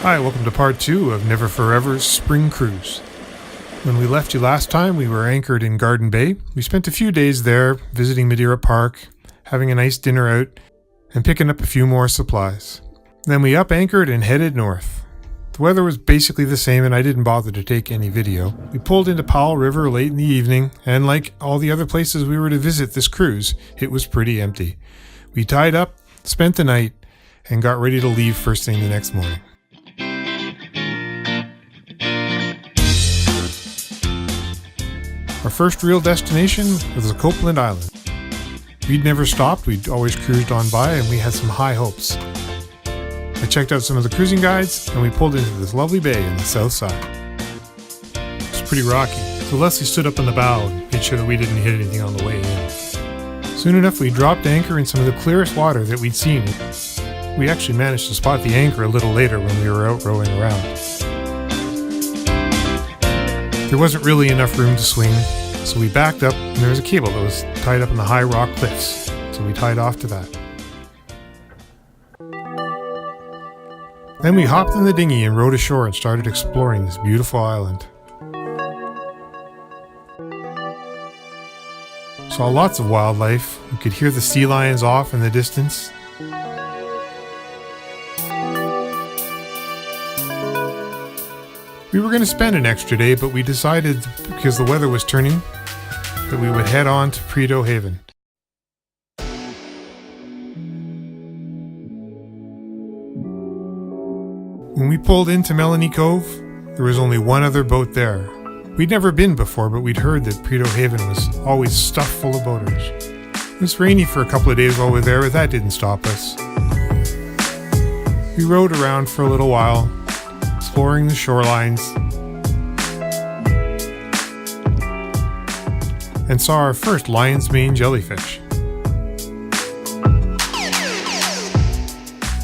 Hi, welcome to part 2 of Never Forever's Spring Cruise. When we left you last time, we were anchored in Garden Bay. We spent a few days there, visiting Madeira Park, having a nice dinner out, and picking up a few more supplies. Then we up-anchored and headed north. The weather was basically the same and I didn't bother to take any video. We pulled into Powell River late in the evening, and like all the other places we were to visit this cruise, it was pretty empty. We tied up, spent the night, and got ready to leave first thing the next morning. Our first real destination was the Copeland Islands. We'd never stopped, we'd always cruised on by, and we had some high hopes. I checked out some of the cruising guides, and we pulled into this lovely bay on the south side. It was pretty rocky, so Leslie stood up on the bow and made sure that we didn't hit anything on the way in. Soon enough, we dropped anchor in some of the clearest water that we'd seen. We actually managed to spot the anchor a little later when we were out rowing around. There wasn't really enough room to swing, so we backed up and there was a cable that was tied up in the high rock cliffs, so we tied off to that. Then we hopped in the dinghy and rowed ashore and started exploring this beautiful island. Saw lots of wildlife. We could hear the sea lions off in the distance. We were going to spend an extra day, but we decided, because the weather was turning, that we would head on to Prado Haven. When we pulled into Melanie Cove, there was only one other boat there. We'd never been before, but we'd heard that Prado Haven was always stuffed full of boaters. It was rainy for a couple of days while we were there, but that didn't stop us. We rowed around for a little while, exploring the shorelines, and saw our first lion's mane jellyfish.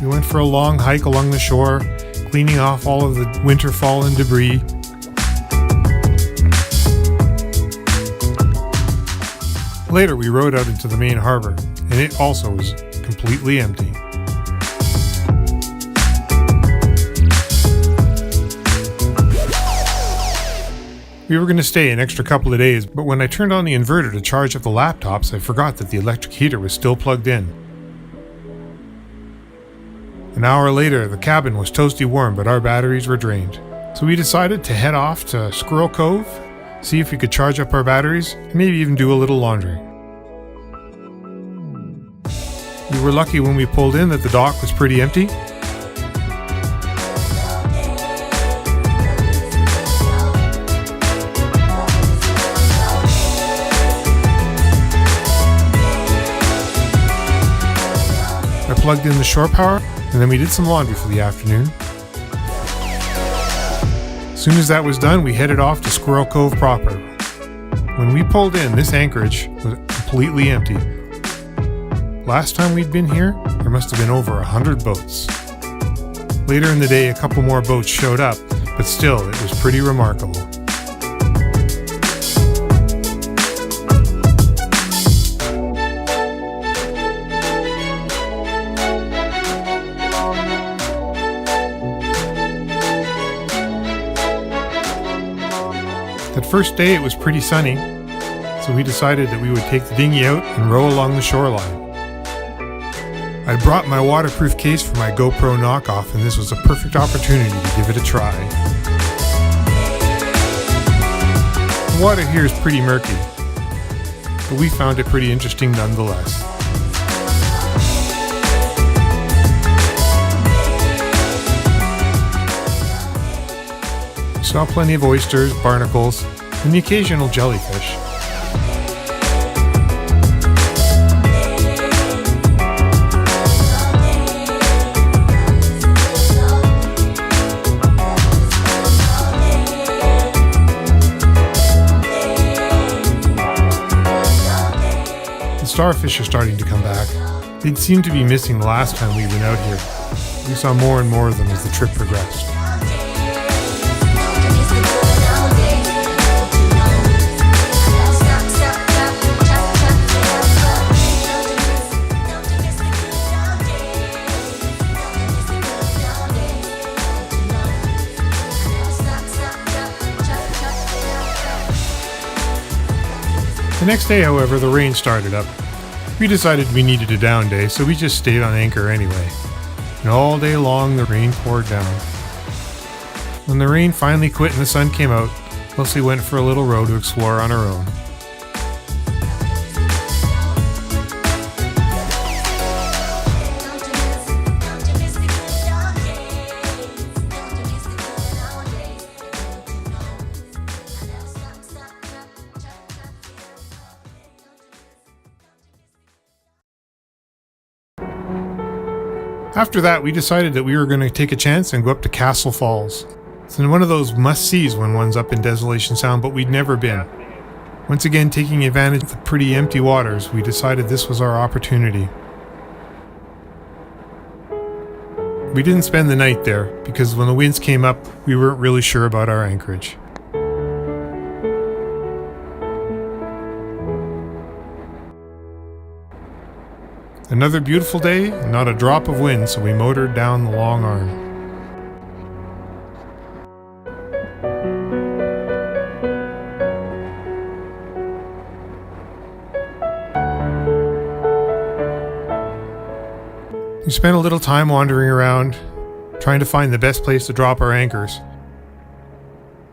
We went for a long hike along the shore, cleaning off all of the winter fallen debris. Later we rowed out into the main harbor, and it also was completely empty. We were going to stay an extra couple of days, but when I turned on the inverter to charge up the laptops, I forgot that the electric heater was still plugged in. An hour later, the cabin was toasty warm, but our batteries were drained. So we decided to head off to Squirrel Cove, see if we could charge up our batteries, and maybe even do a little laundry. We were lucky when we pulled in that the dock was pretty empty. I plugged in the shore power, and then we did some laundry for the afternoon. As soon as that was done, we headed off to Squirrel Cove proper. When we pulled in, this anchorage was completely empty. Last time we'd been here, there must have been over 100 boats. Later in the day, a couple more boats showed up, but still, it was pretty remarkable. That first day it was pretty sunny, so we decided that we would take the dinghy out and row along the shoreline. I brought my waterproof case for my GoPro knockoff, and this was a perfect opportunity to give it a try. The water here is pretty murky, but we found it pretty interesting nonetheless. Saw plenty of oysters, barnacles, and the occasional jellyfish. The starfish are starting to come back. They'd seemed to be missing the last time we went out here. We saw more and more of them as the trip progressed. The next day, however, the rain started up. We decided we needed a down day, so we just stayed on anchor anyway. And all day long the rain poured down. When the rain finally quit and the sun came out, Elsie went for a little row to explore on her own. After that, we decided that we were going to take a chance and go up to Cassel Falls. It's one of those must-sees when one's up in Desolation Sound, but we'd never been. Once again, taking advantage of the pretty empty waters, we decided this was our opportunity. We didn't spend the night there, because when the winds came up, we weren't really sure about our anchorage. Another beautiful day, and not a drop of wind, so we motored down the long arm. We spent a little time wandering around, trying to find the best place to drop our anchors.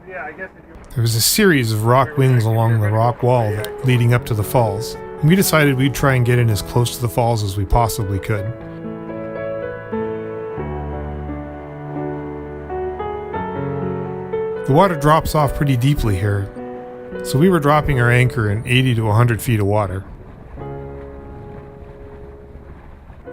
There was a series of rock wings along the rock wall leading up to the falls. We decided we'd try and get in as close to the falls as we possibly could. The water drops off pretty deeply here, so we were dropping our anchor in 80 to 100 feet of water.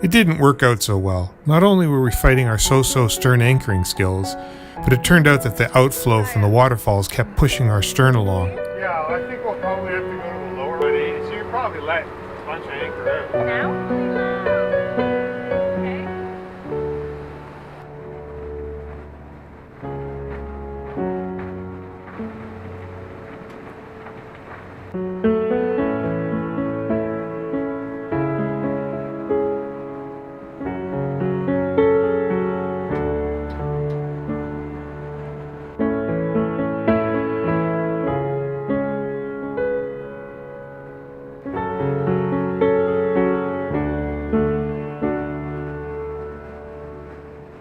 It didn't work out so well. Not only were we fighting our so-so stern anchoring skills, but it turned out that the outflow from the waterfalls kept pushing our stern along. Yeah, I think we'll probably have to go to the lower 180, so you're probably let a bunch of anchor out. Now? Okay.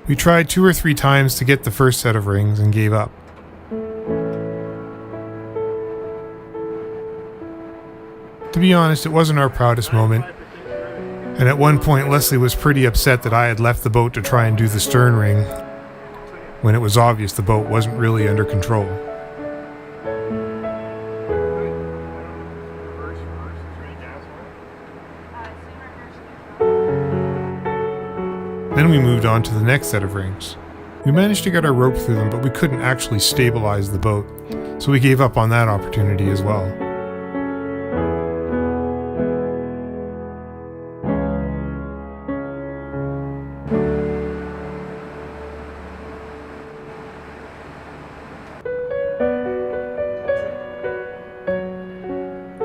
We tried 2 or 3 times to get the first set of rings and gave up. To be honest, it wasn't our proudest moment, and at one point Leslie was pretty upset that I had left the boat to try and do the stern ring when it was obvious the boat wasn't really under control. Then we moved on to the next set of rings. We managed to get our rope through them, but we couldn't actually stabilize the boat, so we gave up on that opportunity as well.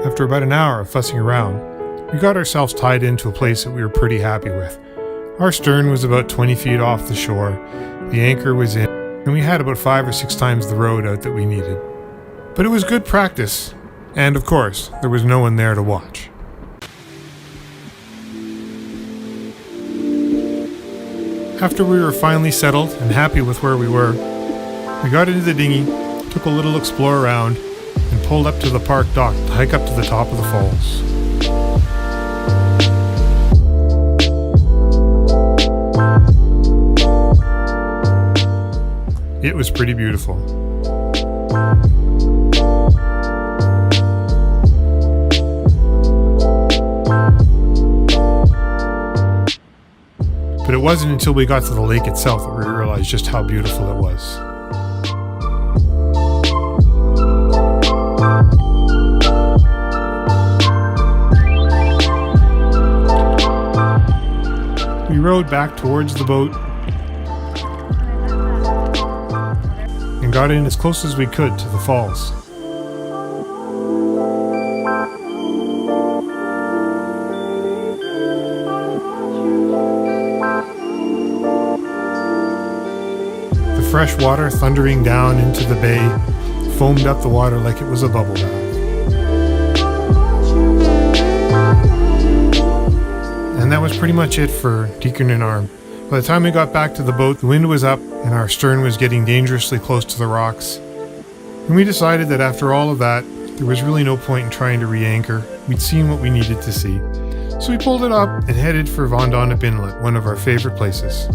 After about an hour of fussing around, we got ourselves tied into a place that we were pretty happy with. Our stern was about 20 feet off the shore, the anchor was in, and we had about 5 or 6 times the rode out that we needed. But it was good practice, and of course, there was no one there to watch. After we were finally settled and happy with where we were, we got into the dinghy, took a little explore around, and pulled up to the park dock to hike up to the top of the falls. It was pretty beautiful. But it wasn't until we got to the lake itself that we realized just how beautiful it was. We rowed back towards the boat and got in as close as we could to the falls. The fresh water thundering down into the bay foamed up the water like it was a bubble bath. pretty much it for Deacon and Arm. By the time we got back to the boat, the wind was up and our stern was getting dangerously close to the rocks. And we decided that after all of that, there was really no point in trying to re-anchor. We'd seen what we needed to see. So we pulled it up and headed for Von Donop Inlet, one of our favorite places.